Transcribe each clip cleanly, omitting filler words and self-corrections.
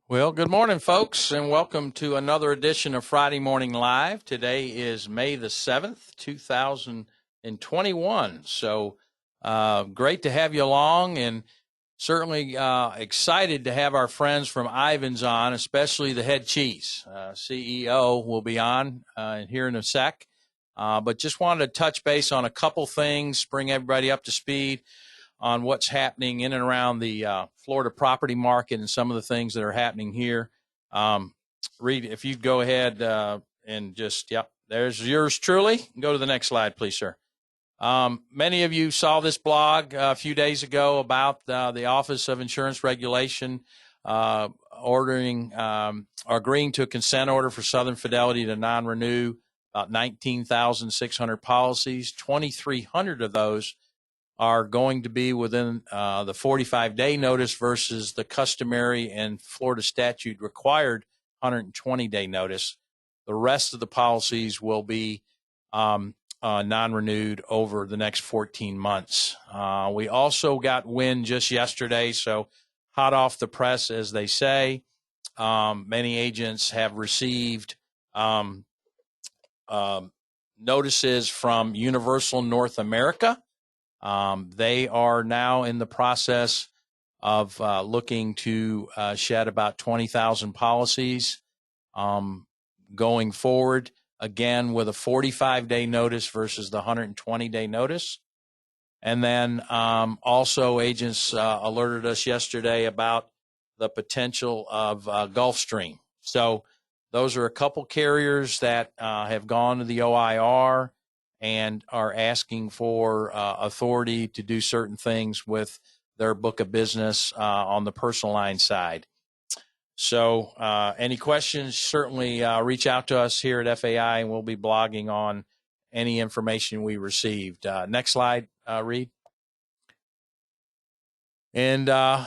Well, good morning, folks, and welcome to another edition of Friday Morning Live. Today is May the 7th, 2021. So great to have you along, and certainly excited to have our friends from IVANS on, especially the head cheese. CEO will be on here in a sec. But just wanted to touch base on a couple things, bring everybody up to speed on what's happening in and around the Florida property market and some of the things that are happening here. Reid, if you'd go ahead and just, yep, there's yours truly. Go to the next slide, please, sir. Many of you saw this blog a few days ago about the Office of Insurance Regulation agreeing to a consent order for Southern Fidelity to non-renew about 19,600 policies. 2,300 of those are going to be within the 45-day notice versus the customary and Florida statute required 120-day notice. The rest of the policies will be non-renewed over the next 14 months. We also got wind just yesterday, so hot off the press, as they say. Many agents have received notices from Universal North America. They are now in the process of looking to shed about 20,000 policies going forward, again with a 45-day notice versus the 120-day notice. And then also agents alerted us yesterday about the potential of Gulfstream. So those are a couple carriers that have gone to the OIR and are asking for authority to do certain things with their book of business on the personal line side. So any questions, certainly reach out to us here at FAI, and we'll be blogging on any information we received. Next slide, Reid. And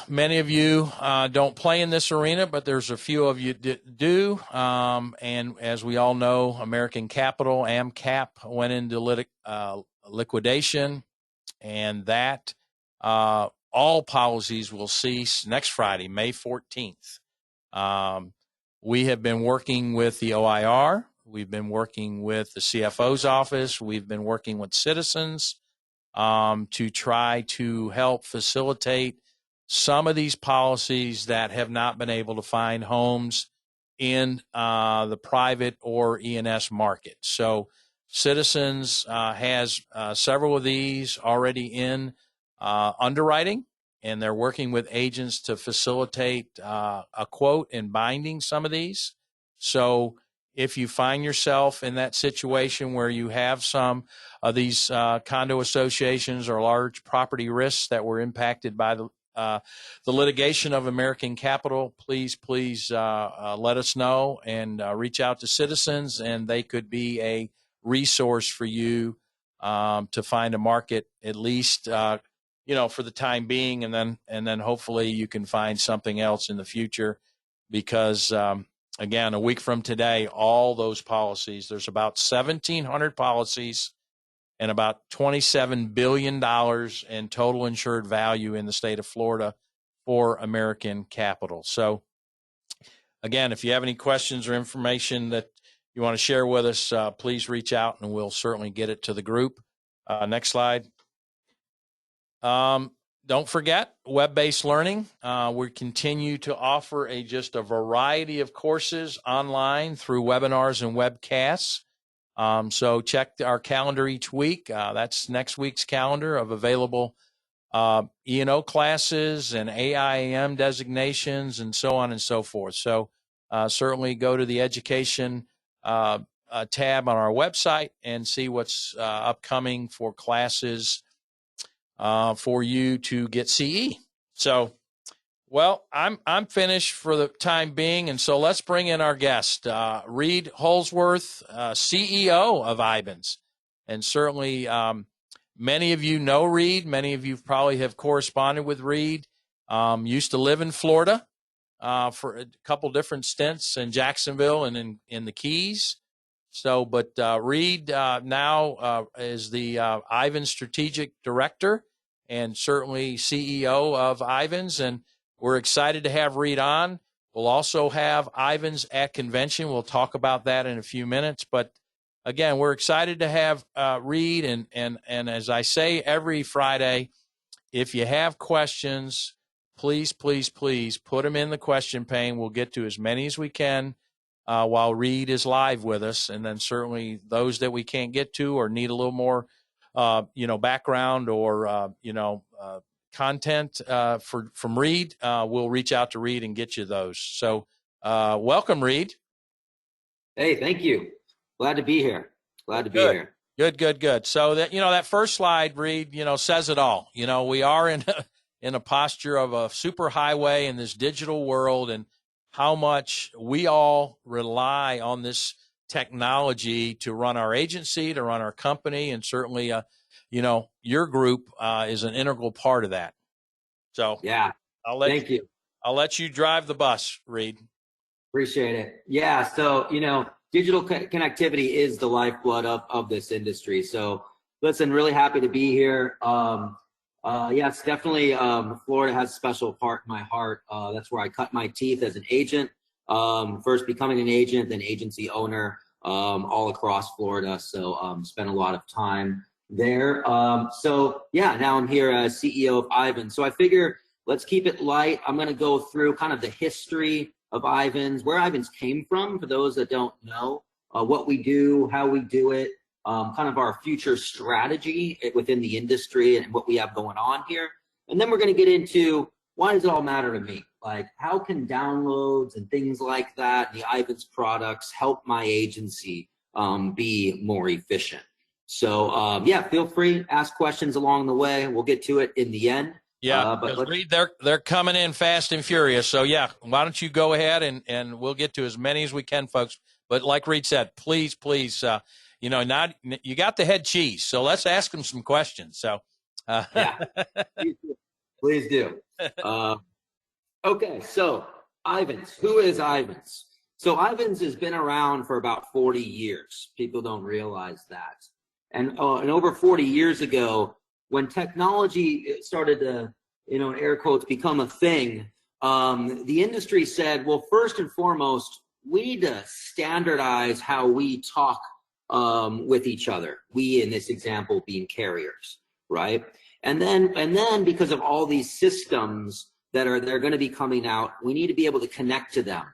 many of you don't play in this arena, but there's a few of you do. And as we all know, American Capital, AMCAP, went into liquidation, and that all policies will cease next Friday, May 14th. We have been working with the OIR. We've been working with the CFO's office. We've been working with Citizens to try to help facilitate some of these policies that have not been able to find homes in the private or E&S market. So Citizens has several of these already in underwriting, and they're working with agents to facilitate a quote and binding some of these. So if you find yourself in that situation where you have some of these condo associations or large property risks that were impacted by the litigation of American Capital, please let us know and reach out to Citizens, and they could be a resource for you to find a market, at least for the time being, and then hopefully you can find something else in the future, because again, a week from today, all those policies, there's about 1,700 policies and about $27 billion in total insured value in the state of Florida for American Capital. So again, if you have any questions or information that you want to share with us, please reach out and we'll certainly get it to the group. Next slide. Don't forget web-based learning. We continue to offer just a variety of courses online through webinars and webcasts. So check our calendar each week. That's next week's calendar of available E&O classes and AIAM designations and so on and so forth. So certainly go to the education tab on our website and see what's upcoming for classes for you to get CE. So, well, I'm finished for the time being, and so let's bring in our guest, Reid Holzworth, CEO of IVANS. And certainly many of you know Reid. Many of you probably have corresponded with Reid. Used to live in Florida for a couple different stints in Jacksonville and in the Keys. So, but Reid now is the IVANS Strategic Director and certainly CEO of IVANS, and we're excited to have Reid on. We'll also have IVANS at convention. We'll talk about that in a few minutes. But again, we're excited to have Reid. And as I say every Friday, if you have questions, please, please, please put them in the question pane. We'll get to as many as we can while Reid is live with us. And then certainly those that we can't get to or need a little more, background or, content from Reid, we'll reach out to Reid and get you those. So welcome, Reid. Hey, thank you. Glad to be here. Good. Good. So that first slide, Reid, says it all. We are in a posture of a super highway in this digital world, and how much we all rely on this technology to run our agency, to run our company, and certainly your group is an integral part of that. So yeah, thank you. I'll let you drive the bus, Reid. Appreciate it. Yeah, so digital connectivity is the lifeblood of this industry. So listen, really happy to be here. Yes, definitely. Florida has a special part in my heart. That's where I cut my teeth as an agent. First becoming an agent, then agency owner, all across Florida. So spent a lot of time there. So yeah, now I'm here as CEO of IVANS. So I figure let's keep it light. I'm going to go through kind of the history of IVANS, where IVANS came from, for those that don't know, what we do, how we do it, kind of our future strategy within the industry and what we have going on here. And then we're going to get into why does it all matter to me? Like, how can downloads and things like that, the IVANS products, help my agency be more efficient? So yeah, feel free, ask questions along the way. We'll get to it in the end. Yeah, but Reid, they're coming in fast and furious. So yeah, why don't you go ahead and we'll get to as many as we can, folks. But like Reid said, please, you got the head cheese, so let's ask them some questions. So yeah, please do. Okay, so IVANS, who is IVANS? So IVANS has been around for about 40 years. People don't realize that. And over 40 years ago, when technology started to, in air quotes, become a thing, the industry said, well, first and foremost, we need to standardize how we talk with each other. We, in this example, being carriers, right? And then because of all these systems they're going to be coming out, we need to be able to connect to them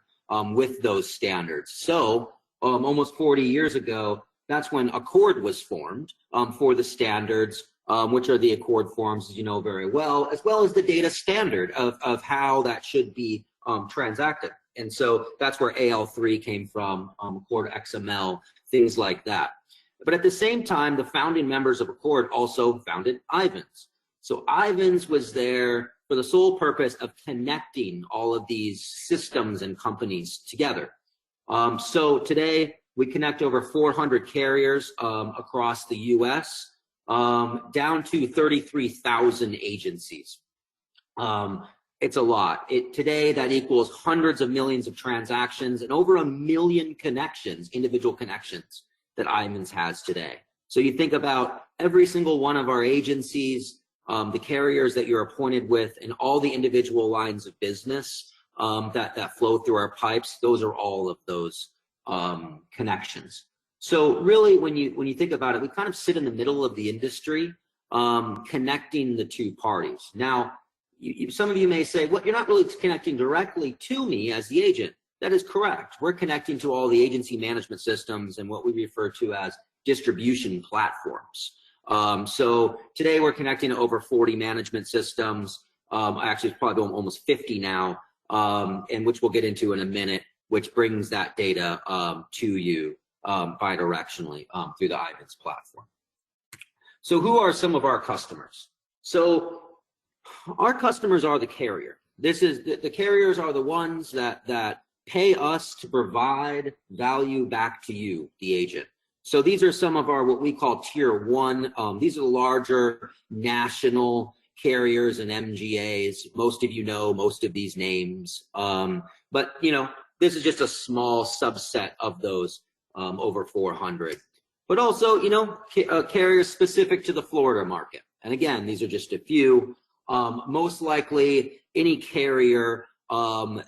with those standards. So almost 40 years ago, that's when Accord was formed for the standards, which are the Accord forms, as you know very well as the data standard of how that should be transacted. And so that's where AL3 came from, Accord XML, things like that. But at the same time, the founding members of Accord also founded IVANS. So IVANS was there for the sole purpose of connecting all of these systems and companies together. So today, we connect over 400 carriers across the U.S., down to 33,000 agencies. It's a lot. Today, that equals hundreds of millions of transactions and over 1 million connections, individual connections, that IVANS has today. So you think about every single one of our agencies, the carriers that you're appointed with, and all the individual lines of business that flow through our pipes. Those are all of those connections. So really, when you think about it, we kind of sit in the middle of the industry, connecting the two parties. Now, some of you may say, well, you're not really connecting directly to me as the agent. That is correct. We're connecting to all the agency management systems and what we refer to as distribution platforms. So today we're connecting to over 40 management systems. Actually, it's probably almost 50 now, and which we'll get into in a minute, which brings that data to you bidirectionally through the IVANS platform. So who are some of our customers? So our customers are the carrier. This is the carriers are the ones that pay us to provide value back to you, the agent. So these are some of our what we call tier one. These are the larger national carriers and MGAs. Most of you know most of these names, but this is just a small subset of those over 400. But also, carriers specific to the Florida market. And again, these are just a few. Most likely, any carrier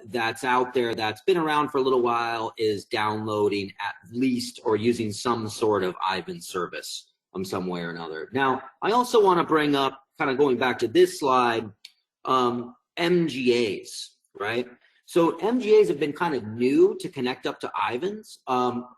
that's out there that's been around for a little while is downloading at least or using some sort of IVANS service some way or another. Now, I also want to bring up, kind of going back to this slide, MGAs, right? So MGAs have been kind of new to connect up to IVANS.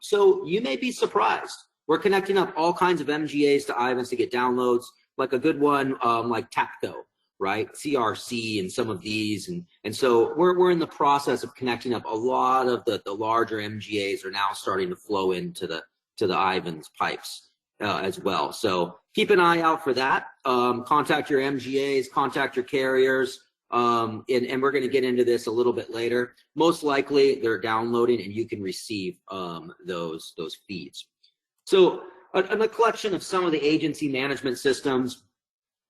So you may be surprised. We're connecting up all kinds of MGAs to IVANS to get downloads, like a good one like TAPCO, right? CRC and some of these. And so we're in the process of connecting up. A lot of the larger MGAs are now starting to flow into the IVANS pipes as well. So keep an eye out for that. Contact your MGAs, contact your carriers. And we're going to get into this a little bit later. Most likely they're downloading and you can receive those feeds. So a collection of some of the agency management systems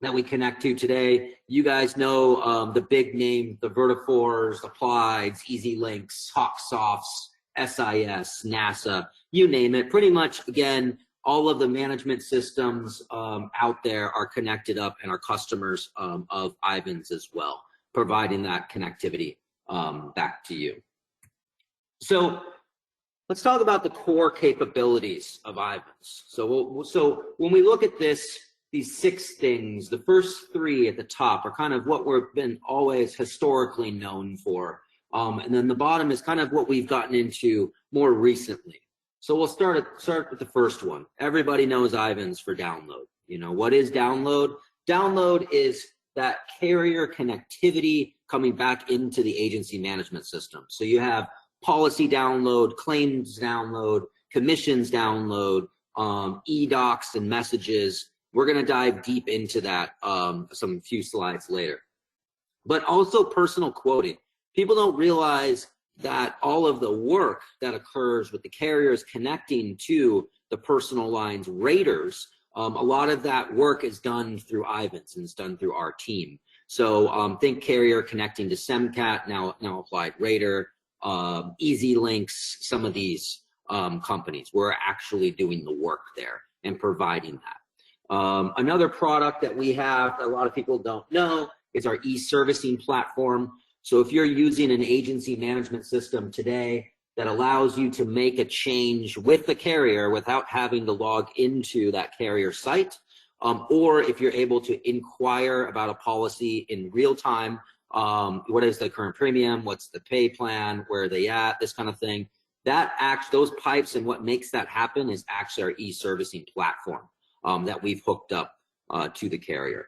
that we connect to today. You guys know the big name, the Vertifores, Applieds, EasyLinks, HawkSofts, SIS, NASA, you name it. Pretty much, again, all of the management systems out there are connected up and are customers of IVANS as well, providing that connectivity back to you. So let's talk about the core capabilities of IVANS. So when we look at this, these 6 things, the first 3 at the top are kind of what we've been always historically known for. And then the bottom is kind of what we've gotten into more recently. So we'll start with the first one. Everybody knows IVANS for download. You know, what is download? Download is that carrier connectivity coming back into the agency management system. So you have policy download, claims download, commissions download, eDocs and messages. We're going to dive deep into that some few slides later. But also personal quoting. People don't realize that all of the work that occurs with the carriers connecting to the personal lines raters, a lot of that work is done through IVANS and it's done through our team. So think carrier connecting to SEMCAT, now Applied Rater, EasyLinks, some of these companies. We're actually doing the work there and providing that. Another product that we have that a lot of people don't know is our e-servicing platform. So if you're using an agency management system today that allows you to make a change with the carrier without having to log into that carrier site, or if you're able to inquire about a policy in real time, what is the current premium, what's the pay plan, where are they at, this kind of thing, those pipes and what makes that happen is actually our e-servicing platform that we've hooked up to the carrier.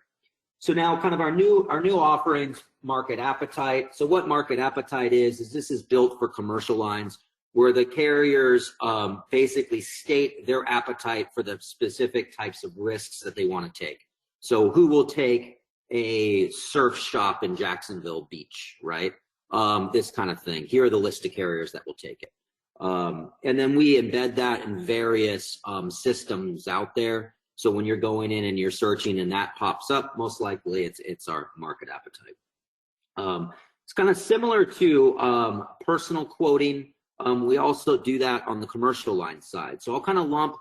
So now kind of our new offerings, market appetite. So what market appetite is this is built for commercial lines where the carriers basically state their appetite for the specific types of risks that they want to take. So who will take a surf shop in Jacksonville Beach, right? This kind of thing. Here are the list of carriers that will take it. And then we embed that in various systems out there. So when you're going in and you're searching and that pops up, most likely it's our market appetite. It's kind of similar to personal quoting. We also do that on the commercial line side. So I'll kind of lump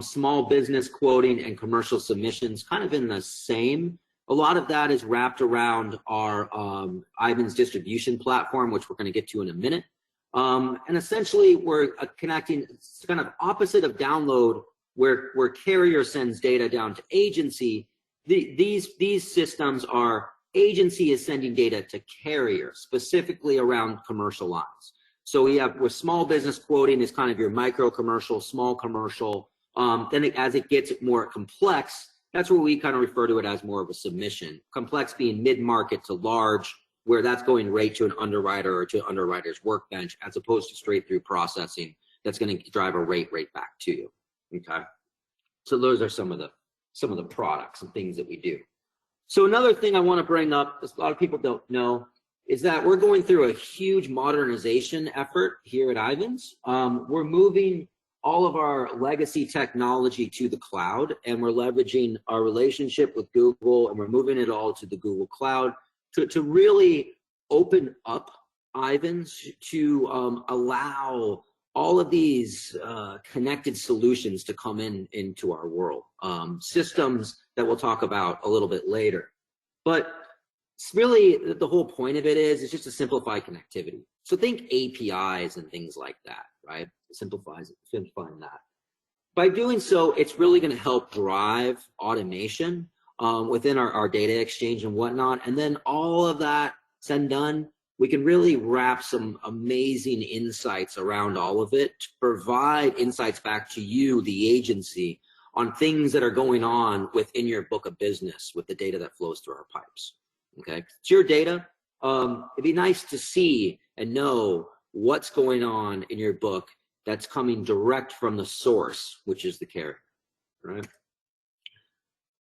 small business quoting and commercial submissions kind of in the same. A lot of that is wrapped around our IVANS distribution platform, which we're going to get to in a minute. And essentially we're connecting, it's kind of opposite of download, where carrier sends data down to agency. These systems are agency is sending data to carrier, specifically around commercial lines. So we have with small business quoting is kind of your micro commercial, small commercial. Then as it gets more complex, that's where we kind of refer to it as more of a submission. Complex being mid-market to large, where that's going right to an underwriter or to underwriter's workbench, as opposed to straight through processing. That's going to drive a rate right back to you. Okay, so those are some of the products and things that we do. So another thing I want to bring up, a lot of people don't know, is that we're going through a huge modernization effort here at IVANS. We're moving all of our legacy technology to the cloud, and we're leveraging our relationship with Google, and we're moving it all to the Google Cloud to really open up IVANS to allow all of these connected solutions to come into our world, systems that we'll talk about a little bit later. But it's really, the whole point of it is, it's just to simplify connectivity. So think APIs and things like that, right? Simplifying that. By doing so, it's really going to help drive automation within our data exchange and whatnot. And then all of that said and done, we can really wrap some amazing insights around all of it to provide insights back to you, the agency, on things that are going on within your book of business with the data that flows through our pipes. Okay, it's your data. It'd be nice to see and know what's going on in your book that's coming direct from the source, which is the carrier, right?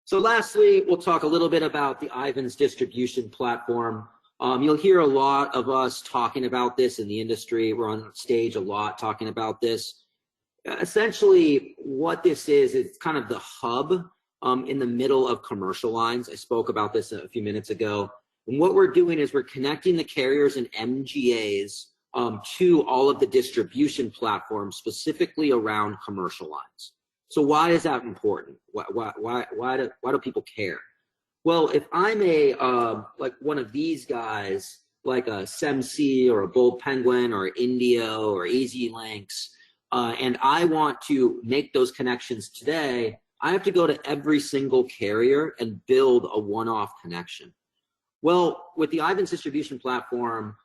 So lastly, we'll talk a little bit about the IVANS distribution platform. You'll hear a lot of us talking about this in the industry. We're on stage a lot talking about this. Essentially, what this is, it's kind of the hub in the middle of commercial lines. I spoke about this a few minutes ago. And what we're doing is we're connecting the carriers and MGAs to all of the distribution platforms, specifically around commercial lines. So why is that important? Why do people care? Well, if I'm like one of these guys, like a SEMC or a Bold Penguin or Indio or EasyLinks, and I want to make those connections today, I have to go to every single carrier and build a one-off connection. Well, with the IVANS distribution platform,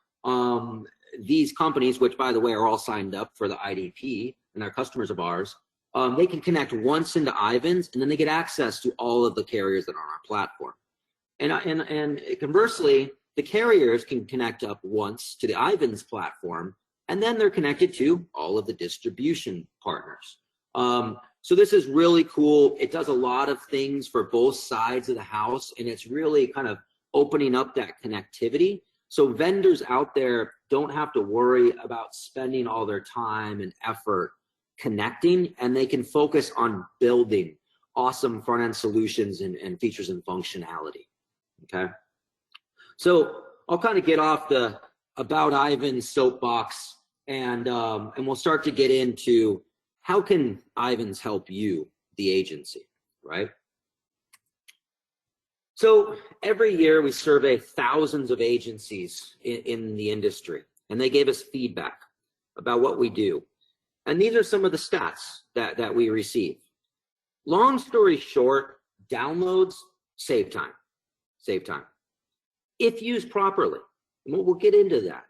these companies, which by the way are all signed up for the IDP and are customers of ours, they can connect once into IVANS, and then they get access to all of the carriers that are on our platform. And conversely, the carriers can connect up once to the IVANS platform, and then they're connected to all of the distribution partners. So this is really cool. It does a lot of things for both sides of the house, and it's really kind of opening up that connectivity. So vendors out there don't have to worry about spending all their time and effort connecting, and they can focus on building awesome front-end solutions and features and functionality, okay? So I'll kind of get off the about IVANS soapbox, and we'll start to get into how can IVANS help you, the agency, right? So every year we survey thousands of agencies in the industry, and they gave us feedback about what we do. And these are some of the stats that we receive. Long story short, downloads save time, if used properly. And we'll get into that.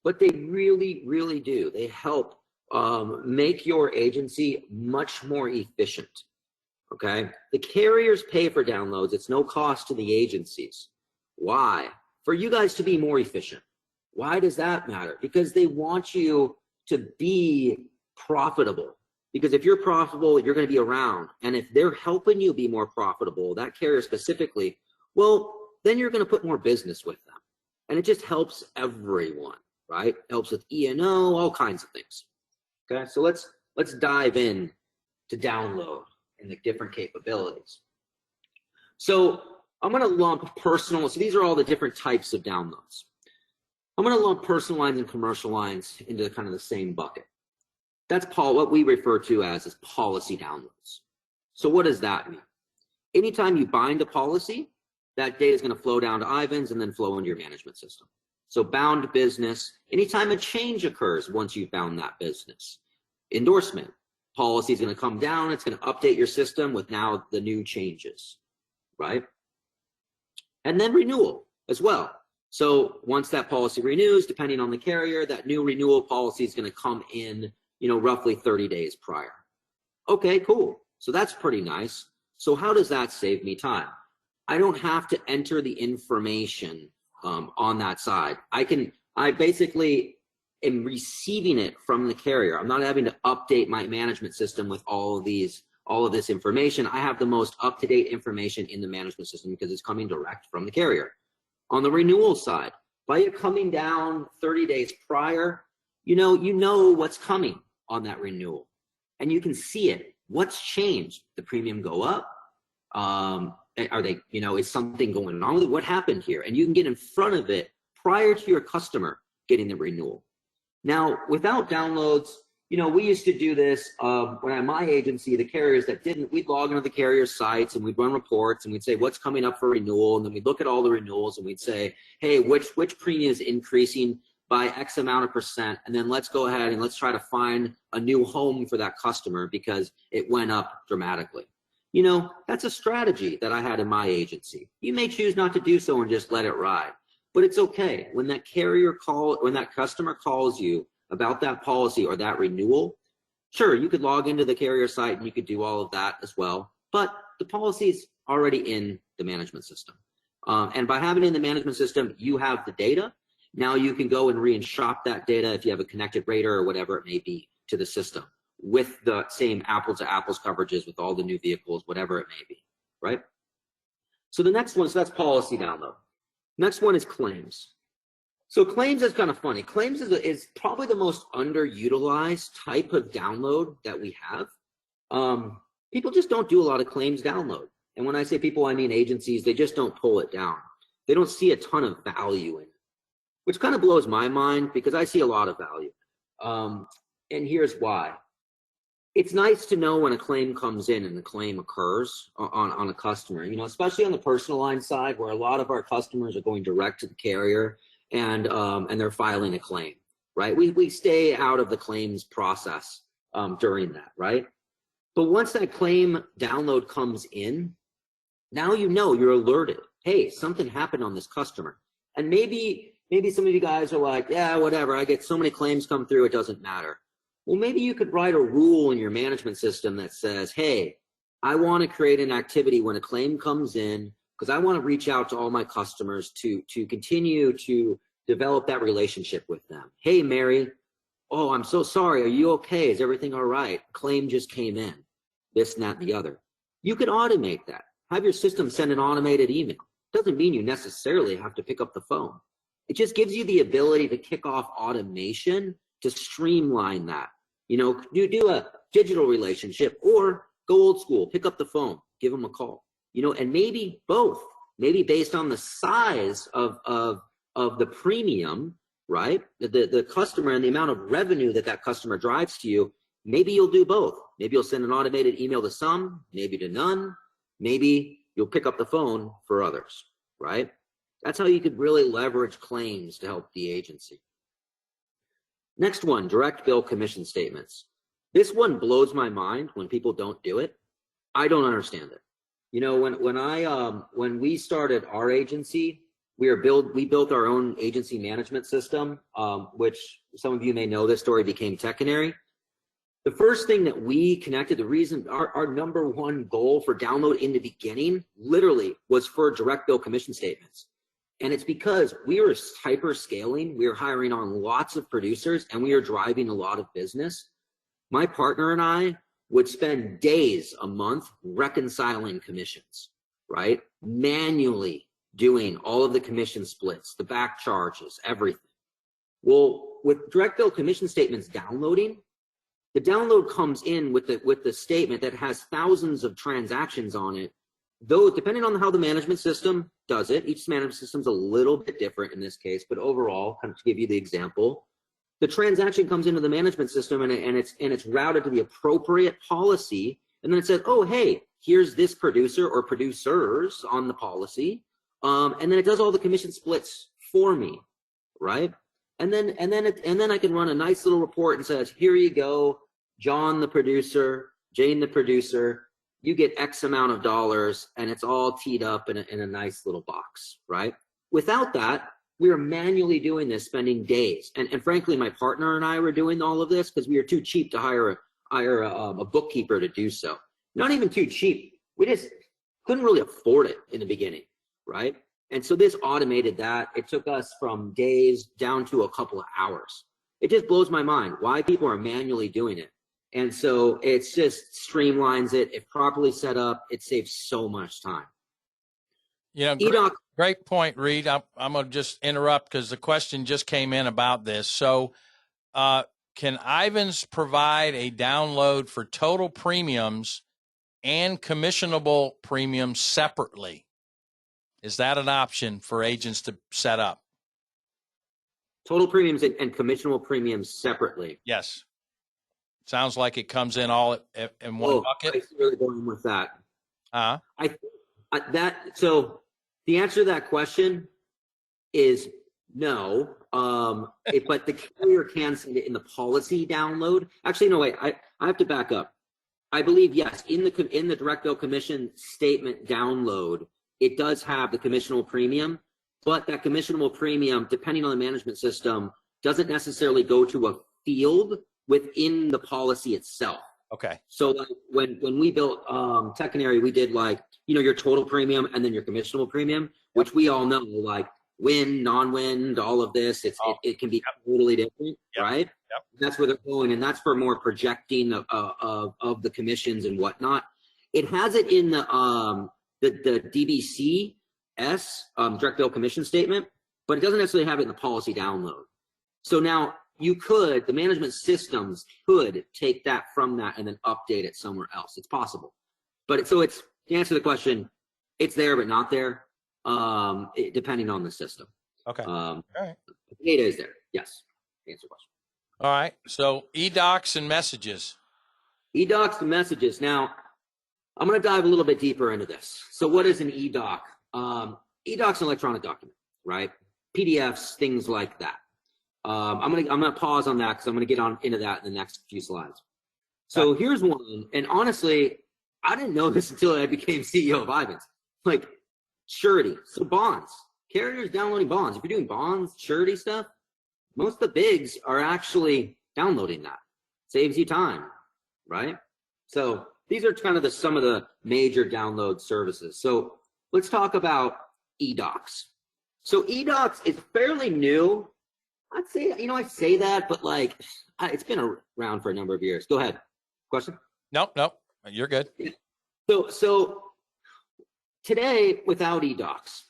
But they really, really do. They help make your agency much more efficient. Okay, the carriers pay for downloads. It's no cost to the agencies. Why? For you guys to be more efficient. Why does that matter? Because they want you to be profitable. Because if you're profitable, you're going to be around. And if they're helping you be more profitable, that carrier specifically, well, then you're going to put more business with them. And it just helps everyone, right? Helps with E&O, all kinds of things. Okay, so let's dive in to download and the different capabilities. So I'm going to lump personal. So these are all the different types of downloads. I'm going to lump personal lines and commercial lines into kind of the same bucket. That's what we refer to as policy downloads. So what does that mean? Anytime you bind a policy, that data is going to flow down to IVANS and then flow into your management system. So bound business, anytime a change occurs once you've bound that business. Endorsement, policy is going to come down, it's going to update your system with now the new changes, right? And then renewal as well. So once that policy renews, depending on the carrier, that new renewal policy is going to come in, roughly 30 days prior. Okay, cool. So that's pretty nice. So how does that save me time? I don't have to enter the information on that side. I basically am receiving it from the carrier. I'm not having to update my management system with all of this information. I have the most up-to-date information in the management system because it's coming direct from the carrier. On the renewal side, by it coming down 30 days prior, you know what's coming on that renewal, and you can see it. What's changed? The premium go up? Are they, is something going on with it? What happened here? And you can get in front of it prior to your customer getting the renewal. Now, without downloads, we used to do this when at my agency, the carriers that didn't, we'd log into the carrier sites and we'd run reports and we'd say, what's coming up for renewal? And then we'd look at all the renewals and we'd say, hey, which premium is increasing by X amount of percent? And then let's go ahead and let's try to find a new home for that customer because it went up dramatically. That's a strategy that I had in my agency. You may choose not to do so and just let it ride, but it's okay. When that customer calls you about that policy or that renewal, sure, you could log into the carrier site and you could do all of that as well, but the policy is already in the management system. And by having it in the management system, you have the data. Now you can go and re-shop that data if you have a connected rater or whatever it may be to the system with the same apples to apples coverages with all the new vehicles, whatever it may be, right? So the next one, so that's policy download. Next one is claims. So claims is kind of funny. Claims is probably the most underutilized type of download that we have. People just don't do a lot of claims download. And when I say people, I mean agencies. They just don't pull it down. They don't see a ton of value in it, which kind of blows my mind because I see a lot of value. And here's why. It's nice to know when a claim comes in and the claim occurs on a customer, especially on the personal line side where a lot of our customers are going direct to the carrier and they're filing a claim, right? We stay out of the claims process during that, right? But once that claim download comes in, now you're alerted. Hey, something happened on this customer. And maybe some of you guys are like, yeah, whatever, I get so many claims come through, it doesn't matter. Well, maybe you could write a rule in your management system that says, hey, I want to create an activity when a claim comes in because I want to reach out to all my customers to continue to develop that relationship with them. Hey, Mary, oh, I'm so sorry. Are you okay? Is everything all right? Claim just came in, this and that and the other. You could automate that. Have your system send an automated email. Doesn't mean you necessarily have to pick up the phone. It just gives you the ability to kick off automation to streamline that. You do a digital relationship or go old school, pick up the phone, give them a call, and maybe both, maybe based on the size of the premium, right? The customer and the amount of revenue that customer drives to you, maybe you'll do both. Maybe you'll send an automated email to some, maybe to none, maybe you'll pick up the phone for others, right? That's how you could really leverage claims to help the agency. Next one, direct bill commission statements. This one blows my mind when people don't do it. I don't understand it. When we started our agency, we built our own agency management system, which some of you may know this story, became Tech Canary. The first thing that we connected, the reason our number one goal for download in the beginning literally was for direct bill commission statements. And it's because we were hyper scaling, we were hiring on lots of producers, and we were driving a lot of business. My partner and I would spend days a month reconciling commissions, right? Manually doing all of the commission splits, the back charges, everything. Well, with direct bill commission statements downloading, the download comes in with the statement that has thousands of transactions on it. Though, depending on how the management system does it, each management system is a little bit different in this case, but overall, kind of to give you the example, the transaction comes into the management system and it's routed to the appropriate policy, and then it says, oh, hey, here's this producer or producers on the policy, and then it does all the commission splits for me, right? And then I can run a nice little report and says, here you go, John the producer, Jane the producer. You get X amount of dollars, and it's all teed up in a nice little box, right? Without that, we were manually doing this, spending days. And frankly, my partner and I were doing all of this because we were too cheap to hire a bookkeeper to do so. Not even too cheap. We just couldn't really afford it in the beginning, right? And so this automated that. It took us from days down to a couple of hours. It just blows my mind why people are manually doing it. And so it's just streamlines it. If properly set up, it saves so much time. eDocs. Great point, Reid. I'm going to just interrupt because the question just came in about this. So can IVANS provide a download for total premiums and commissionable premiums separately? Is that an option for agents to set up? Total premiums and commissionable premiums separately? Yes. Sounds like it comes in all in one bucket. I see where you're going with that. Uh-huh. So the answer to that question is no. But the carrier can send it in the policy download. Actually, no, wait. I have to back up. I believe yes, in the direct bill commission statement download, it does have the commissionable premium, but that commissionable premium, depending on the management system, doesn't necessarily go to a field within the policy itself. Okay. So like when we built Tech Canary, we did like, your total premium and then your commissionable premium, which we all know, like wind, non-wind, all of this, it can be totally different, right? Yep. That's where they're going, and that's for more projecting of the commissions and whatnot. It has it in the DBCS, direct bill commission statement, but it doesn't necessarily have it in the policy download. So now the management systems could take that from that and then update it somewhere else. It's possible. But to answer the question, it's there but not there, depending on the system. Okay. All right. The data is there. Yes. Answer the question. All right. So eDocs and messages. eDocs and messages. Now, I'm going to dive a little bit deeper into this. So what is an eDoc? eDoc's an electronic document, right? PDFs, things like that. I'm gonna pause on that because I'm gonna get into that in the next few slides. So here's one, and honestly, I didn't know this until I became CEO of IVANS. Like surety, so bonds, carriers downloading bonds. If you're doing bonds, surety stuff, most of the bigs are actually downloading that. Saves you time, right? So these are kind of some of the major download services. So let's talk about eDocs. So eDocs is fairly new. I'd say, I say that, but like, it's been around for a number of years. Go ahead. Question? Nope. You're good. Yeah. So today, without eDocs,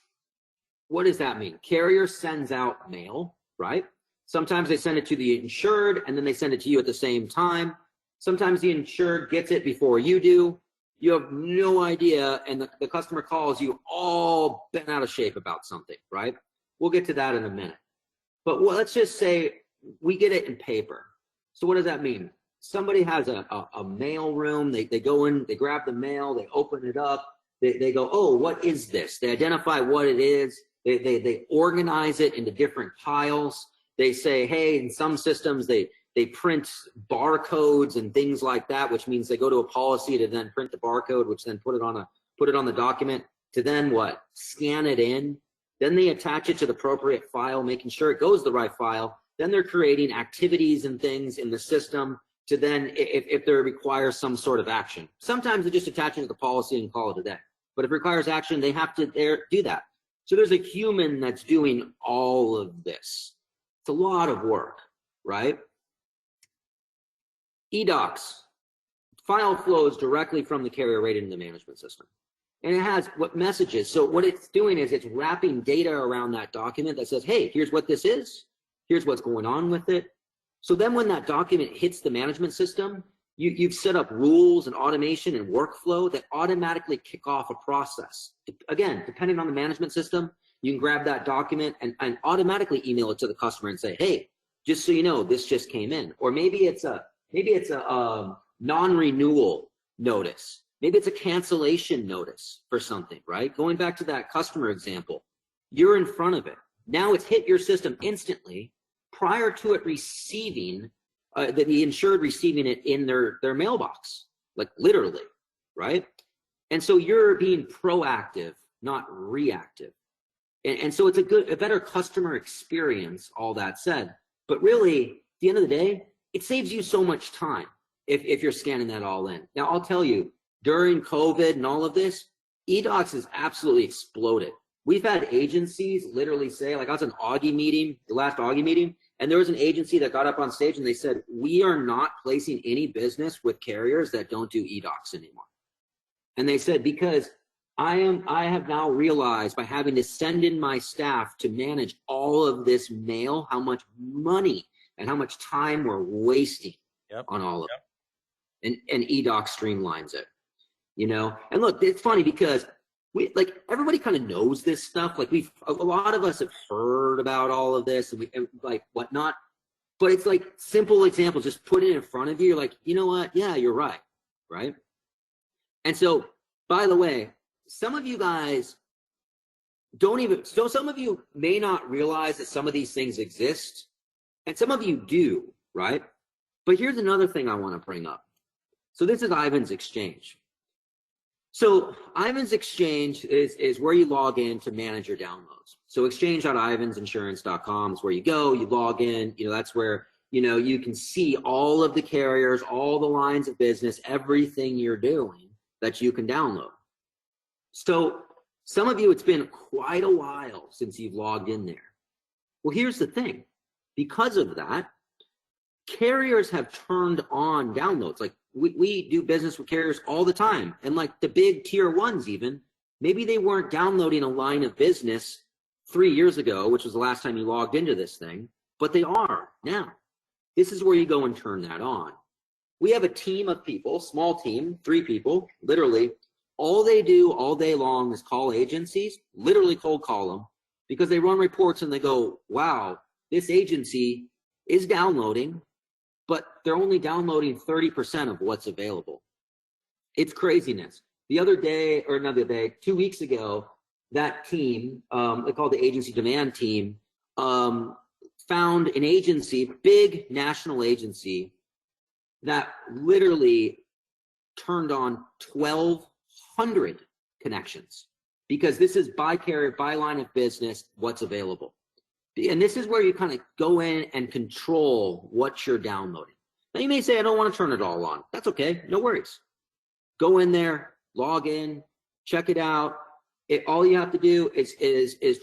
what does that mean? Carrier sends out mail, right? Sometimes they send it to the insured, and then they send it to you at the same time. Sometimes the insured gets it before you do. You have no idea, and the customer calls you all bent out of shape about something, right? We'll get to that in a minute. But let's just say we get it in paper. So what does that mean? Somebody has a mail room. They go in, they grab the mail, they open it up. They go, oh, what is this? They identify what it is. They organize it into different piles. They say, hey, in some systems, they print barcodes and things like that, which means they go to a policy to then print the barcode, which then put it on the document to then what? Scan it in. Then they attach it to the appropriate file, making sure it goes to the right file. Then they're creating activities and things in the system to then, if there requires some sort of action. Sometimes they just attach it to the policy and call it a day. But if it requires action, they have to do that. So there's a human that's doing all of this. It's a lot of work, right? eDocs, file flows directly from the carrier right into the management system. And it has what messages. So what it's doing is it's wrapping data around that document that says, hey, here's what this is. Here's what's going on with it. So then when that document hits the management system, you've set up rules and automation and workflow that automatically kick off a process. Again, depending on the management system, you can grab that document and automatically email it to the customer and say, hey, just so you know, this just came in. Or maybe it's a non-renewal notice. Maybe it's a cancellation notice for something, right? Going back to that customer example, you're in front of it. Now it's hit your system instantly prior to it receiving, the insured receiving it in their mailbox, like literally, right? And so you're being proactive, not reactive. And so it's a better customer experience, all that said. But really, at the end of the day, it saves you so much time if you're scanning that all in. Now, I'll tell you, during COVID and all of this, eDocs has absolutely exploded. We've had agencies literally say, like I was in Augie meeting, the last Augie meeting, and there was an agency that got up on stage and they said, we are not placing any business with carriers that don't do eDocs anymore. And they said, because I have now realized by having to send in my staff to manage all of this mail, how much money and how much time we're wasting on all of it. And eDocs streamlines it. And look, it's funny because everybody kind of knows this stuff. Like a lot of us have heard about all of this and like whatnot, But it's like simple examples, just put it in front of you. You're like, you know what? Yeah, you're right. Right. And so, by the way, some of you guys some of you may not realize that some of these things exist, and some of you do, right? But here's another thing I want to bring up. So this is IVANS Exchange. So IVANS Exchange is where you log in to manage your downloads. So exchange.ivansinsurance.com is where you go, you log in, that's where, you can see all of the carriers, all the lines of business, everything you're doing that you can download. So some of you, it's been quite a while since you've logged in there. Well, here's the thing. Because of that, carriers have turned on downloads. Like we do business with carriers all the time. And like the big tier ones even, maybe they weren't downloading a line of business 3 years ago, which was the last time you logged into this thing, but they are now. This is where you go and turn that on. We have a team of people, small team, 3 people, literally. All they do all day long is call agencies, literally cold call them, because they run reports and they go, wow, this agency is downloading, but they're only downloading 30% of what's available. It's craziness. The other day, or another day, 2 weeks ago, that team, they called the agency demand team, found an agency, big national agency, that literally turned on 1,200 connections, because this is by carrier, by line of business, what's available. And this is where you kind of go in and control what you're downloading. Now you may say, I don't want to turn it all on. That's okay, no worries. Go in there, log in, check it out. All you have to do is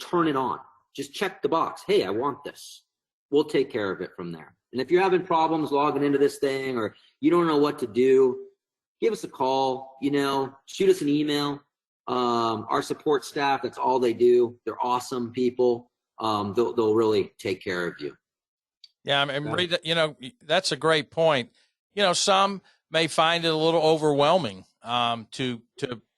turn it on. Just check the box. Hey, I want this. We'll take care of it from there. And if you're having problems logging into this thing, or you don't know what to do, give us a call, shoot us an email. Our support staff, that's all they do. They're awesome people. They'll really take care of you. Yeah, I mean, Reid, that's a great point. Some may find it a little overwhelming to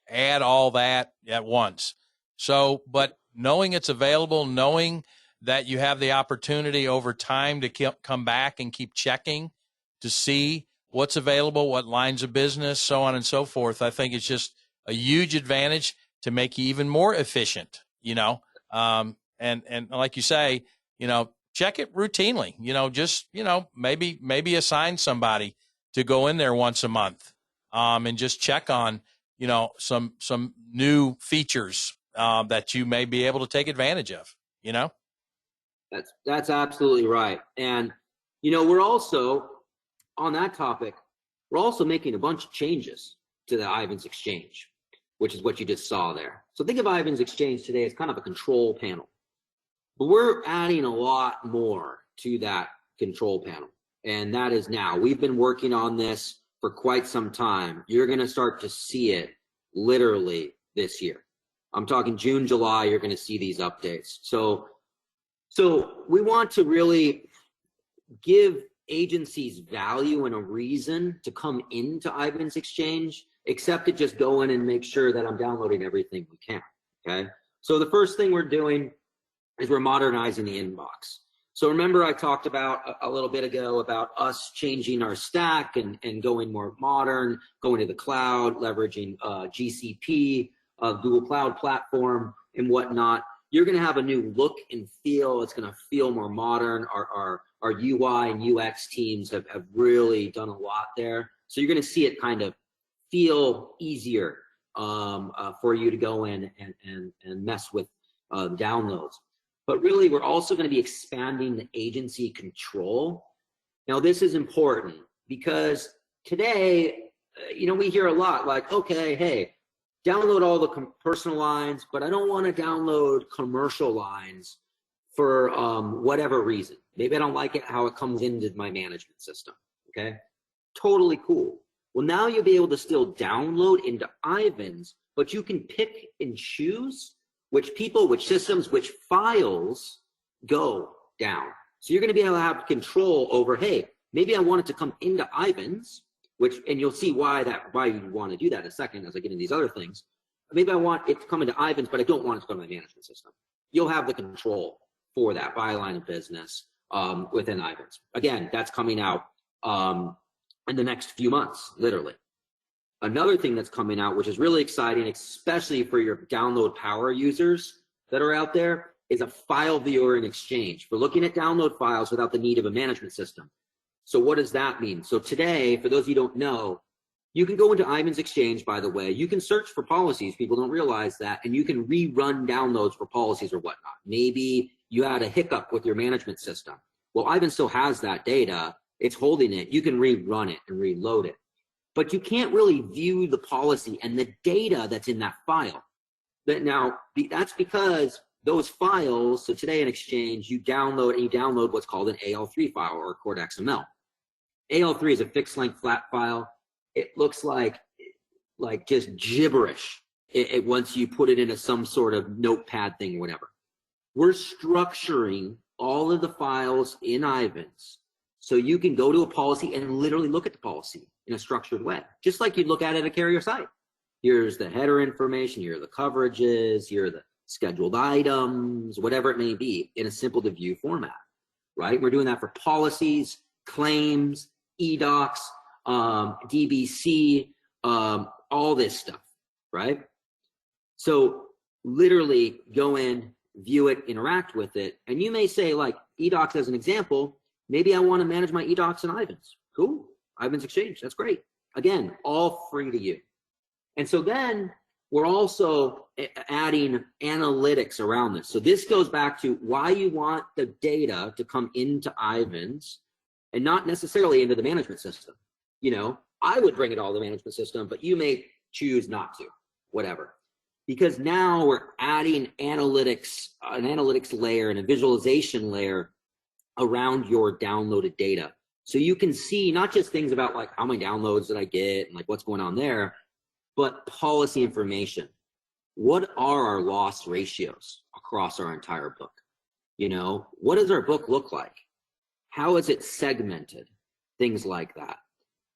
add all that at once. So, but knowing it's available, knowing that you have the opportunity over time to come back and keep checking to see what's available, what lines of business, so on and so forth, I think it's just a huge advantage to make you even more efficient, and like you say, check it routinely, just, maybe assign somebody to go in there once a month, and just check on, some new features, that you may be able to take advantage of, That's absolutely right. And, we're also, on that topic, we're also making a bunch of changes to the IVANS Exchange, which is what you just saw there. So think of IVANS Exchange today as kind of a control panel. But we're adding a lot more to that control panel. And that is now. We've been working on this for quite some time. You're going to start to see it literally this year. I'm talking June, July, you're going to see these updates. So we want to really give agencies value and a reason to come into IVANS Exchange, except to just go in and make sure that I'm downloading everything we can, okay? So the first thing we're doing is we're modernizing the inbox. So remember I talked about a little bit ago about us changing our stack and going more modern, going to the cloud, leveraging GCP, Google Cloud Platform and whatnot. You're going to have a new look and feel. It's going to feel more modern. Our UI and UX teams have really done a lot there. So you're going to see it kind of feel easier for you to go in and mess with downloads. But really, we're also going to be expanding the agency control. Now, this is important because today, we hear a lot like, okay, hey, download all the personal lines, but I don't want to download commercial lines for whatever reason. Maybe I don't like it how it comes into my management system, okay? Totally cool. Well, now you'll be able to still download into IVANS, but you can pick and choose which people, which systems, which files go down. So you're going to be able to have control over, hey, maybe I want it to come into IVANS, and you'll see why you want to do that in a second as I get into these other things. Maybe I want it to come into IVANS, but I don't want it to go to my management system. You'll have the control for that by line of business. within IVANS. Again, that's coming out in the next few months, literally. Another thing that's coming out, which is really exciting, especially for your download power users that are out there, is a file viewer in Exchange for looking at download files without the need of a management system. So what does that mean? So today, for those of you who don't know, you can go into IVANS Exchange, by the way. You can search for policies. People don't realize that. And you can rerun downloads for policies or whatnot. Maybe you had a hiccup with your management system. Well, IVANS still has that data. It's holding it. You can rerun it and reload it. But you can't really view the policy and the data that's in that file. That's because those files, so today in Exchange, you download what's called an AL3 file or a Cord XML. AL3 is a fixed length flat file. It looks like just gibberish once you put it into some sort of notepad thing or whatever. We're structuring all of the files in IVANS so you can go to a policy and literally look at the policy in a structured way, just like you'd look at it at a carrier site. Here's the header information, here are the coverages, here are the scheduled items, whatever it may be, in a simple to view format, right? We're doing that for policies, claims, eDocs, DBC, all this stuff, right? So literally go in, view it, interact with it. And you may say, like eDocs as an example, maybe I want to manage my eDocs in IVANS. Cool, IVANS Exchange, that's great. Again, all free to you. And so then we're also adding analytics around this. So this goes back to why you want the data to come into IVANS and not necessarily into the management system. You know, I would bring it all to the management system, but you may choose not to, whatever. Because now we're adding analytics, an analytics layer and a visualization layer around your downloaded data. So you can see not just things about like how many downloads did I get and like what's going on there, but policy information. What are our loss ratios across our entire book? You know, what does our book look like? How is it segmented? Things like that.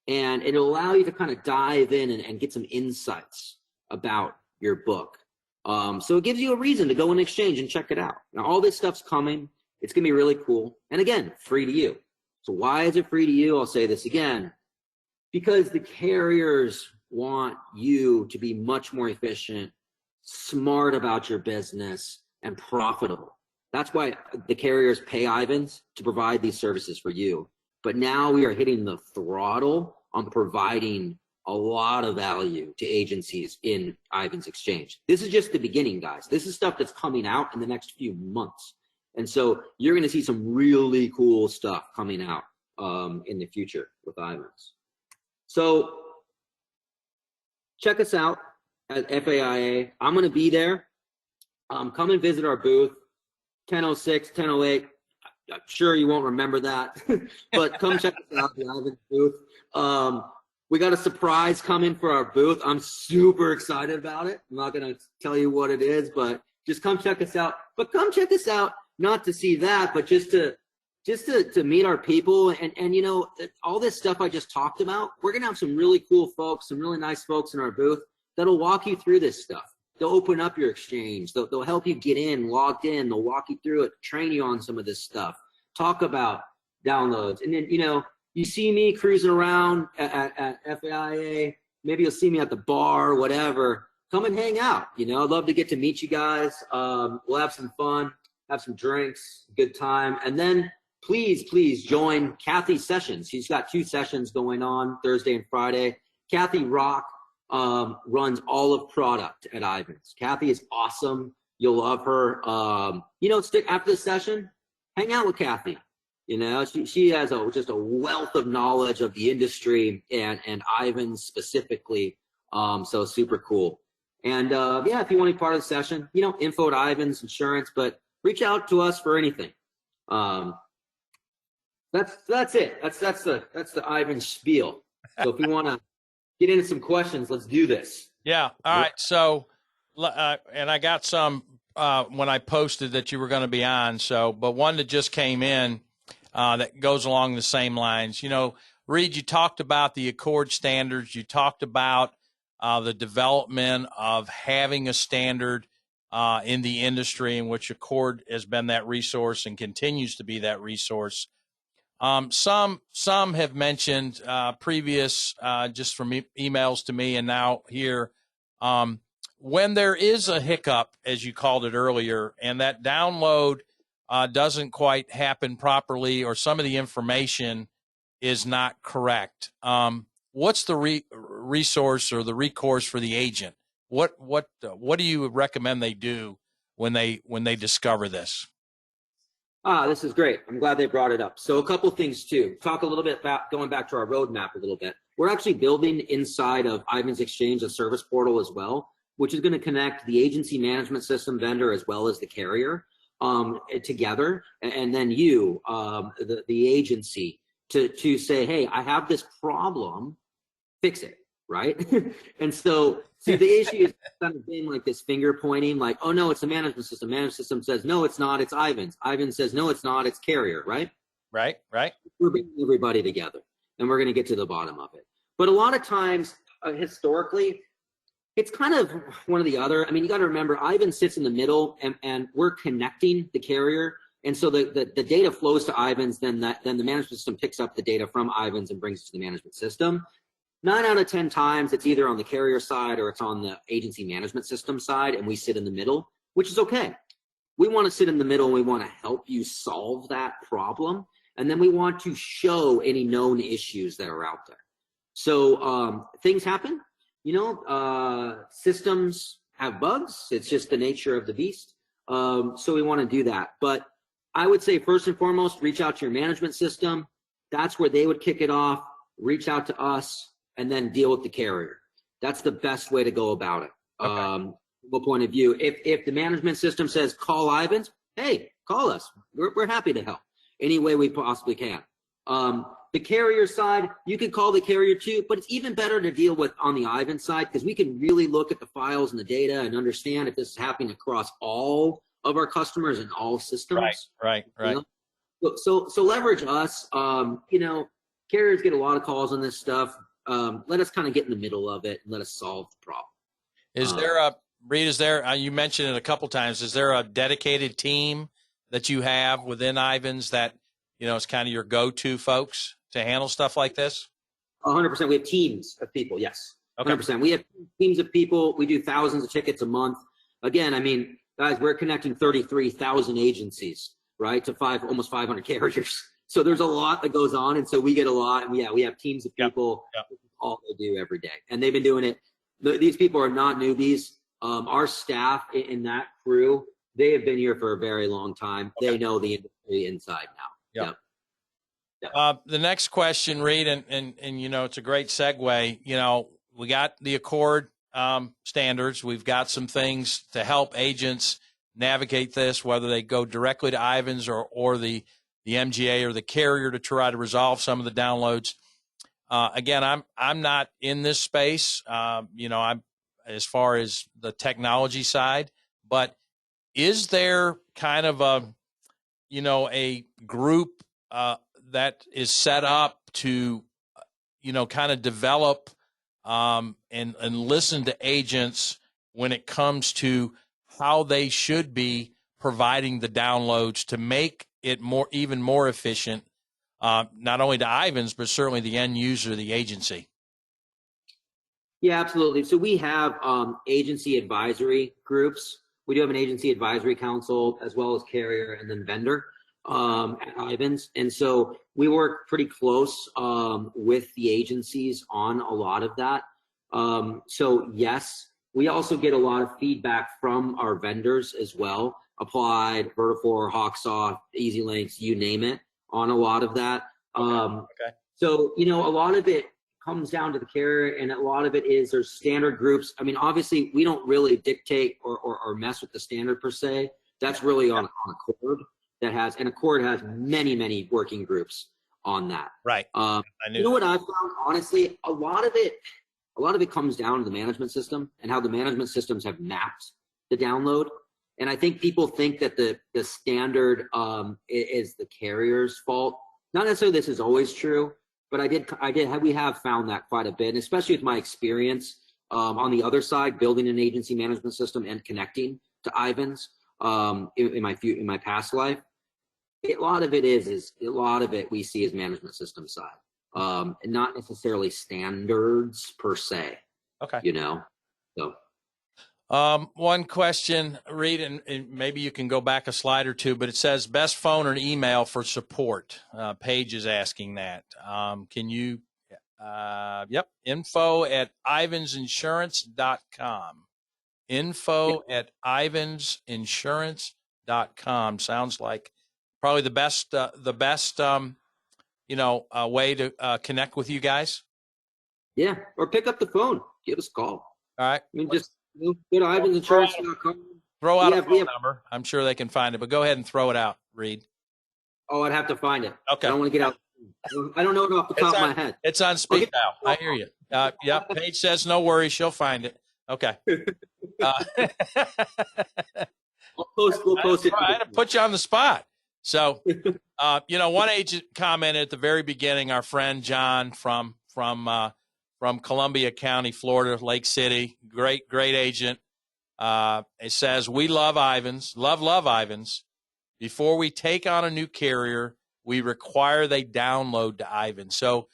And it'll allow you to kind of dive in and get some insights about your book. So it gives you a reason to go in Exchange and check it out. Now, all this stuff's coming. It's going to be really cool. And again, free to you. So why is it free to you? I'll say this again. Because the carriers want you to be much more efficient, smart about your business, and profitable. That's why the carriers pay IVANS to provide these services for you. But now we are hitting the throttle on providing a lot of value to agencies in IVANS Exchange. This is just the beginning, guys. This is stuff that's coming out in the next few months. And so you're going to see some really cool stuff coming out in the future with IVANS. So check us out at FAIA. I'm going to be there. Come and visit our booth, 1006, 1008. I'm sure you won't remember that, but come check us out, the IVANS booth. We got a surprise coming for our booth. I'm super excited about it. I'm not going to tell you what it is, but just come check us out. But come check us out, not to see that, but just to meet our people. And you know, all this stuff I just talked about, we're going to have some really cool folks, some really nice folks in our booth that'll walk you through this stuff. They'll open up your exchange. They'll help you get in, logged in. They'll walk you through it, train you on some of this stuff, talk about downloads. And then, you know, you see me cruising around at FAIA, maybe you'll see me at the bar, whatever. Come and hang out. You know, I'd love to get to meet you guys. We'll have some fun, have some drinks, good time. And then please join Kathy's sessions. She's got 2 sessions going on Thursday and Friday. Kathy Rock runs all of product at IVANS. Kathy is awesome. You'll love her. You know, stick after the session, hang out with Kathy. You know, she has just a wealth of knowledge of the industry and IVANS specifically. So super cool. And yeah, if you want to be part of the session, you know, info at IVANS Insurance, but reach out to us for anything. That's it. That's the IVANS spiel. So if you want to get into some questions, let's do this. Yeah. All right. So, and I got some when I posted that you were going to be on. So, but one that just came in that goes along the same lines. You know, Reid, you talked about the Accord standards. You talked about the development of having a standard in the industry, in which Accord has been that resource and continues to be that resource. Some have mentioned previous, just from emails to me and now here, when there is a hiccup, as you called it earlier, and that download doesn't quite happen properly, or some of the information is not correct. What's the resource or the recourse for the agent? What do you recommend they do when they discover this? This is great. I'm glad they brought it up. So a couple things too. Talk a little bit about going back to our roadmap a little bit. We're actually building inside of IVANS Exchange a service portal as well, which is going to connect the agency management system vendor as well as the carrier together, and then you, the agency, to say, hey, I have this problem, fix it, right? And so, see, the issue is kind of been like this finger pointing, like, oh no, it's the management system. Management system says, no, it's not, it's IVANS. IVANS says, no, it's not, it's carrier, right? Right. We're bringing everybody together, and we're going to get to the bottom of it. But a lot of times, historically, it's kind of one or the other. I mean, you got to remember, IVANS sits in the middle, and we're connecting the carrier. And so the data flows to IVANS, then the management system picks up the data from IVANS and brings it to the management system. 9 out of 10 times, it's either on the carrier side or it's on the agency management system side, and we sit in the middle, which is okay. We want to sit in the middle, and we want to help you solve that problem. And then we want to show any known issues that are out there. So things happen. Systems have bugs. It's just the nature of the beast. So we want to do that. But I would say, first and foremost, reach out to your management system. That's where they would kick it off. Reach out to us, and then deal with the carrier. That's the best way to go about it. Okay. From a point of view, if the management system says call IVANS, hey, call us. We're happy to help any way we possibly can. The carrier side, you can call the carrier too, but it's even better to deal with on the IVANS side, because we can really look at the files and the data and understand if this is happening across all of our customers and all systems. Right. So leverage us. Carriers get a lot of calls on this stuff. Let us kind of get in the middle of it and let us solve the problem. Is there Reid, you mentioned it a couple times, is there a dedicated team that you have within IVANS that, is kind of your go-to folks to handle stuff like this? 100%. We have teams of people. Yes. Okay. 100%. We have teams of people. We do thousands of tickets a month. Again, I mean, guys, we're connecting 33,000 agencies, right, to almost 500 carriers. So there's a lot that goes on, and so we get a lot. And we have teams of people. Yep. All they do every day, and they've been doing it. These people are not newbies. Our staff in that crew, they have been here for a very long time. Okay. They know the industry inside now. Yep. The next question, Reid, and it's a great segue. We got the Accord standards. We've got some things to help agents navigate this, whether they go directly to IVANS or the MGA or the carrier to try to resolve some of the downloads. Again, I'm not in this space. I'm as far as the technology side, but is there kind of a group that is set up to, kind of develop and listen to agents when it comes to how they should be providing the downloads to make it even more efficient, not only to IVANS, but certainly the end user, the agency? Yeah, absolutely. So we have agency advisory groups. We do have an agency advisory council, as well as carrier and then vendor at IVANS. And so we work pretty close with the agencies on a lot of that. So yes, we also get a lot of feedback from our vendors as well. Applied, Vertafore, Hawksoft, EasyLinks, you name it, on a lot of that. Okay. So, a lot of it comes down to the carrier, and a lot of it is there's standard groups. I mean, obviously, we don't really dictate or mess with the standard per se. That's really on Accord and Accord has many, many working groups on that. Right. I knew what I found, honestly, a lot of it comes down to the management system and how the management systems have mapped the download. And I think people think that the standard is the carrier's fault. Not necessarily this is always true, but we have found that quite a bit, and especially with my experience on the other side, building an agency management system and connecting to to IVANS in my past life. A lot of it we see as management system side, and not necessarily standards per se. Okay. So. One question, Reid, and maybe you can go back a slide or two, but it says best phone or email for support. Paige is asking that. Can you, info@ivansinsurance.com. Info@ivansinsurance.com. Sounds like probably the best way to connect with you guys. Yeah, or pick up the phone, give us a call. All right. I mean, just go to ivansinsurance.com. Throw out a phone number. I'm sure they can find it, but go ahead and throw it out, Reid. Oh, I'd have to find it. Okay. I don't want to get out. I don't know it off the top of my head. It's on speed now. I hear you. Yep. Paige says no worries. She'll find it. Okay. We'll post it. I had to put you on the spot. So, one agent commented at the very beginning, our friend John from Columbia County, Florida, Lake City, great agent. It says, we love IVANS, love IVANS. Before we take on a new carrier, we require they download to IVANS. So,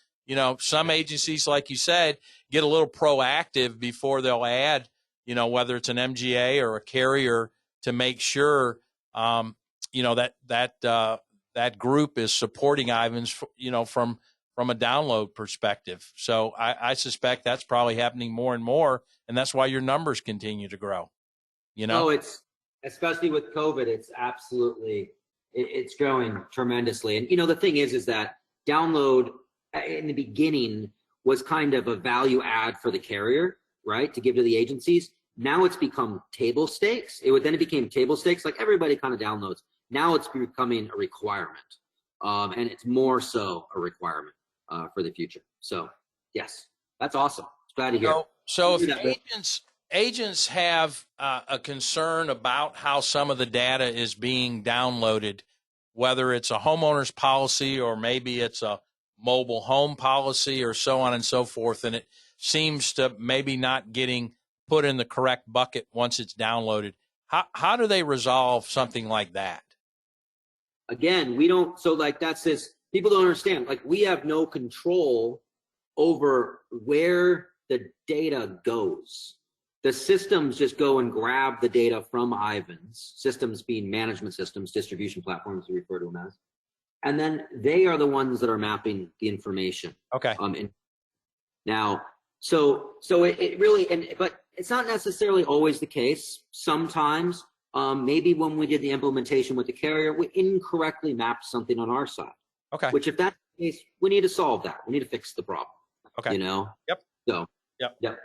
some agencies, like you said, get a little proactive before they'll add, whether it's an MGA or a carrier, to make sure, that group is supporting IVANS, from a download perspective. So I suspect that's probably happening more and more, and that's why your numbers continue to grow. Oh, it's especially with COVID, it's absolutely, it's growing tremendously. And the thing is that download in the beginning was kind of a value add for the carrier, right, to give to the agencies. Now it's become table stakes. Then it became table stakes, like everybody kind of downloads. Now it's becoming a requirement, and it's more so a requirement for the future. So yes, that's awesome. Glad to hear. So if agents have a concern about how some of the data is being downloaded, whether it's a homeowner's policy or maybe it's a mobile home policy or so on and so forth, and it seems to maybe not getting put in the correct bucket once it's downloaded, how do they resolve something like that? Again, we don't, so like that's this, people don't understand, like we have no control over where the data goes. The systems just go and grab the data from IVANS, systems being management systems, distribution platforms, we refer to them as, and then they are the ones that are mapping the information. Okay. Now, so it really, but it's not necessarily always the case. Sometimes, maybe when we did the implementation with the carrier, we incorrectly mapped something on our side. Okay. Which, if that's the case, we need to solve that. We need to fix the problem. Okay. Yep. So. Yep.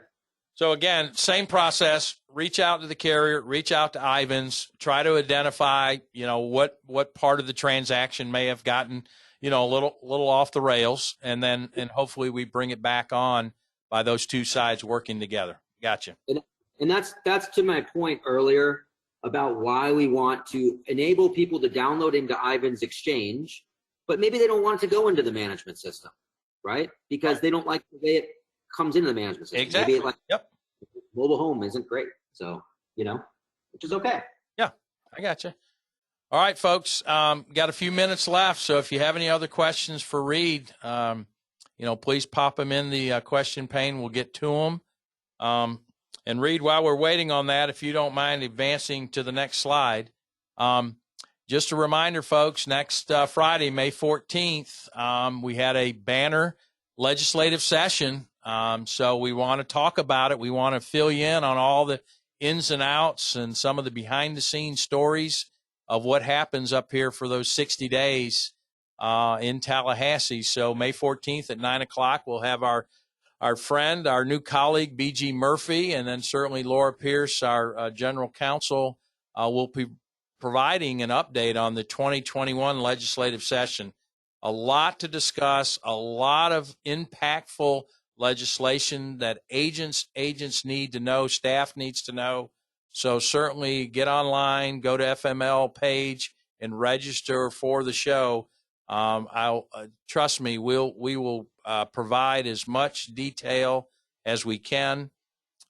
So again, same process. Reach out to the carrier. Reach out to IVANS. Try to identify, what part of the transaction may have gotten, a little off the rails, and hopefully we bring it back on by those two sides working together. Gotcha. And that's to my point earlier about why we want to enable people to download into IVANS Exchange, but maybe they don't want it to go into the management system, right? Because they don't like the way it comes into the management system. Exactly. Maybe mobile home isn't great. So, which is okay. Yeah, I gotcha. All right, folks, got a few minutes left. So if you have any other questions for Reid, please pop them in the question pane. We'll get to them. And Reid, while we're waiting on that, if you don't mind advancing to the next slide, just a reminder, folks, next Friday, May 14th, we had a banner legislative session. So we want to talk about it. We want to fill you in on all the ins and outs and some of the behind the scenes stories of what happens up here for those 60 days in Tallahassee. So May 14th at 9:00, we'll have our friend, our new colleague, B.G. Murphy, and then certainly Laura Pierce, our general counsel, will be providing an update on the 2021 legislative session. A lot to discuss, a lot of impactful legislation that agents need to know, staff needs to know. So certainly get online, go to FML page and register for the show. Trust me, we will provide as much detail as we can.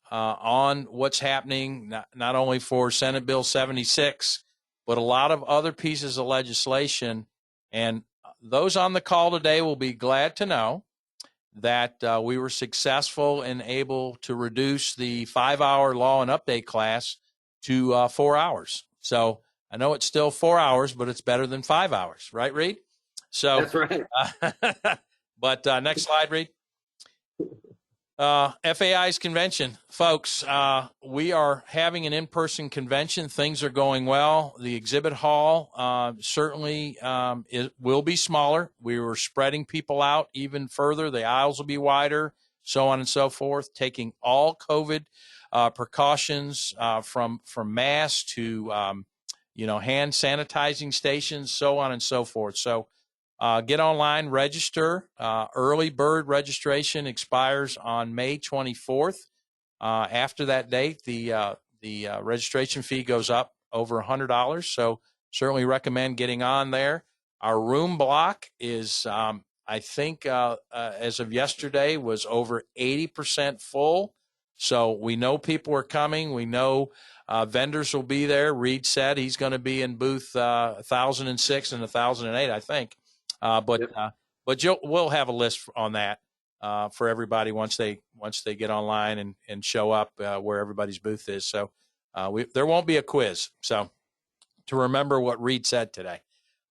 on what's happening, not only for Senate Bill 76, but a lot of other pieces of legislation. And those on the call today will be glad to know that we were successful and able to reduce the 5-hour law and update class to 4 hours. So I know it's still 4 hours, but it's better than 5 hours, right, Reid? So That's right. But next slide, Reid. FAI's convention, folks. We are having an in-person convention. Things are going well. The exhibit hall certainly will be smaller. We were spreading people out even further. The aisles will be wider, so on and so forth. Taking all COVID precautions from masks to hand sanitizing stations, so on and so forth. So. Get online, register. Early bird registration expires on May 24th. After that date, the registration fee goes up over $100. So certainly recommend getting on there. Our room block is, I think, as of yesterday, was over 80% full. So we know people are coming. We know vendors will be there. Reid said he's going to be in booth 1006 and 1008, I think. But we'll have a list on that for everybody once they get online and show up where everybody's booth is. So there won't be a quiz. So to remember what Reid said today,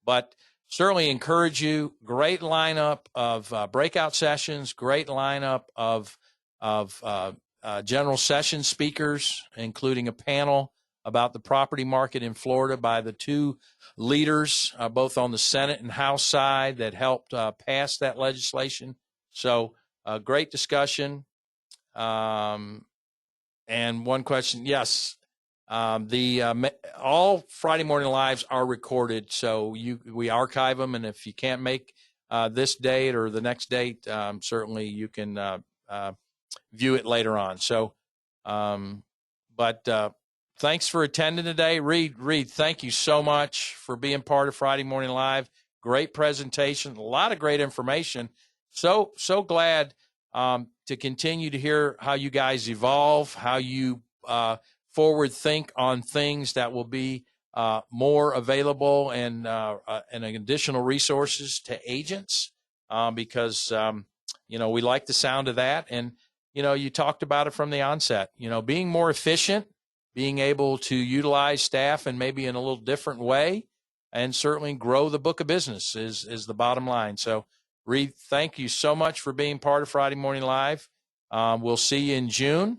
but certainly encourage you. Great lineup of breakout sessions. Great lineup of general session speakers, including a panel about the property market in Florida by the two leaders, both on the Senate and House side, that helped pass that legislation. So great discussion. And one question, yes, all Friday morning lives are recorded, so we archive them, and if you can't make this date or the next date, certainly you can view it later on. So, thanks for attending today. Reid, thank you so much for being part of Friday Morning Live. Great presentation, a lot of great information. So glad to continue to hear how you guys evolve, how you forward think on things that will be more available and additional resources to agents because, we like the sound of that. And, you talked about it from the onset, being more efficient, being able to utilize staff and maybe in a little different way, and certainly grow the book of business is the bottom line. So, Reid, thank you so much for being part of Friday Morning Live. We'll see you in June.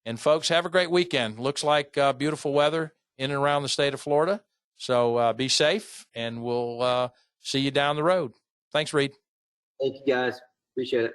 And, folks, have a great weekend. Looks like beautiful weather in and around the state of Florida. So be safe, and we'll see you down the road. Thanks, Reid. Thank you, guys. Appreciate it.